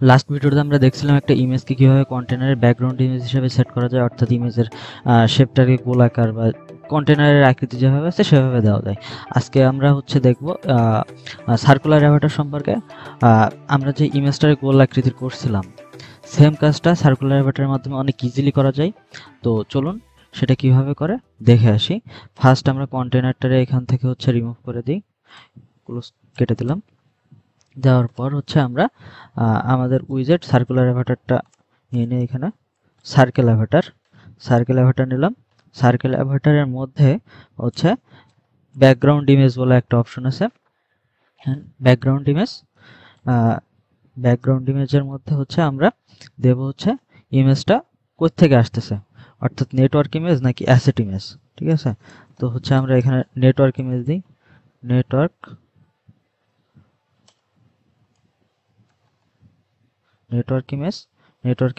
Last ভিডিওতে আমরা দেখছিলাম একটা ইমেজকে কিভাবে কন্টেনারের ব্যাকগ্রাউন্ড ইমেজ হিসেবে সেট করা যায়, অর্থাৎ ইমেজের শেপটাকে গোলাকার বা কন্টেনারের আকৃতি যেভাবে আছে সেভাবে দেওয়া যায়। আজকে আমরা দেখব সার্কুলার অ্যাভাটার সম্পর্কে। আমরা যে ইমেজটাকে গোল আকৃতির করছিলাম, সেম কাজটা সার্কুলার অ্যাভাটারের মাধ্যমে অনেক ইজিলি করা যায়। তো চলুন সেটা কিভাবে করে দেখে আসি। ফার্স্ট আমরা কন্টেনারটারে এখান থেকে রিমুভ করে দিই, ক্লোজ কেটে দিলাম। দেওয়ার পর আমরা আমাদের উইজেট সার্কুলার অ্যাভাটারটা নিয়ে নিই। এখানে সার্কেল অ্যাভাটার নিলাম। সার্কেল অ্যাভাটারের মধ্যে ব্যাকগ্রাউন্ড ইমেজ বলে একটা অপশন আছে। ব্যাকগ্রাউন্ড ইমেজের মধ্যে আমরা দেব ইমেজটা কোত্থেকে আসতেছে, অর্থাৎ নেটওয়ার্ক ইমেজ নাকি অ্যাসেট ইমেজ। ঠিক আছে, তো আমরা এখানে নেটওয়ার্ক ইমেজ দিই। নেটওয়ার্ক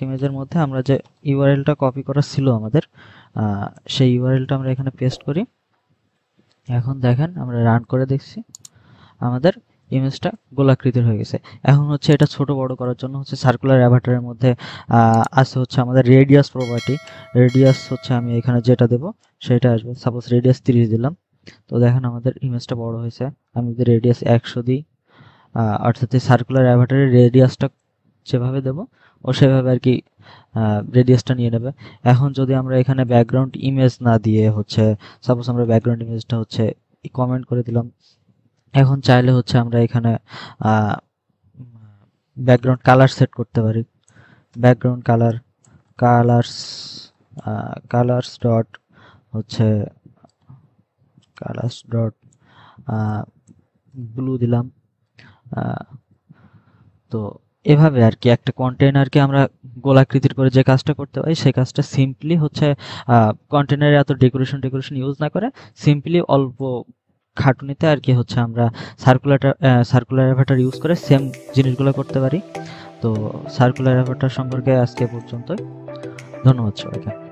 ইমেজের মধ্যে আমরা যে ইউআরএলটা কপি করা ছিল আমাদের, সেই ইউআরএলটা আমরা এখানে পেস্ট করি। এখন দেখেন আমরা রান করে দেখছি আমাদের ইমেজটা গোলাকৃতির হয়ে গেছে। এখন এটা ছোট বড় করার জন্য সার্কুলার অ্যাভাটারের মধ্যে আছে আমাদের রেডিয়াস প্রপার্টি। রেডিয়াস আমি এখানে যেটা দেব সেটা আসবে। সাপোজ রেডিয়াস 30 দিলাম, তো দেখেন আমাদের ইমেজটা বড় হয়েছে। আমি যদি রেডিয়াস 100 দিই, অর্থাৎ সার্কুলার অ্যাভাটারের রেডিয়াসটা যেভাবে দেব ও সেভাবে আর কি রেডিয়াসটা নিয়ে নেবে। এখন যদি আমরা এখানে ব্যাকগ্রাউন্ড ইমেজ না দিয়ে সাপোজ আমরা ব্যাকগ্রাউন্ড ইমেজটা কমেন্ট করে দিলাম। এখন চাইলে আমরা এখানে ব্যাকগ্রাউন্ড কালার সেট করতে পারি। Background colours colours dot blue দিলাম। তো এভাবে আর কি একটা কন্টেনারকে আমরা গোলাকৃতির করে যে কাজটা করতে পারি, সেই কাজটা সিম্পলি কন্টেনারে এত ডেকোরেশন ইউজ না করে সিম্পলি অল্প খাটুনিতে আর কি আমরা সার্কুলার অ্যাভাটার ইউজ করে সেম জিনিসগুলো করতে পারি। তো সার্কুলার অ্যাভাটার সম্পর্কে আজকে পর্যন্তই। ধন্যবাদ সবাইকে।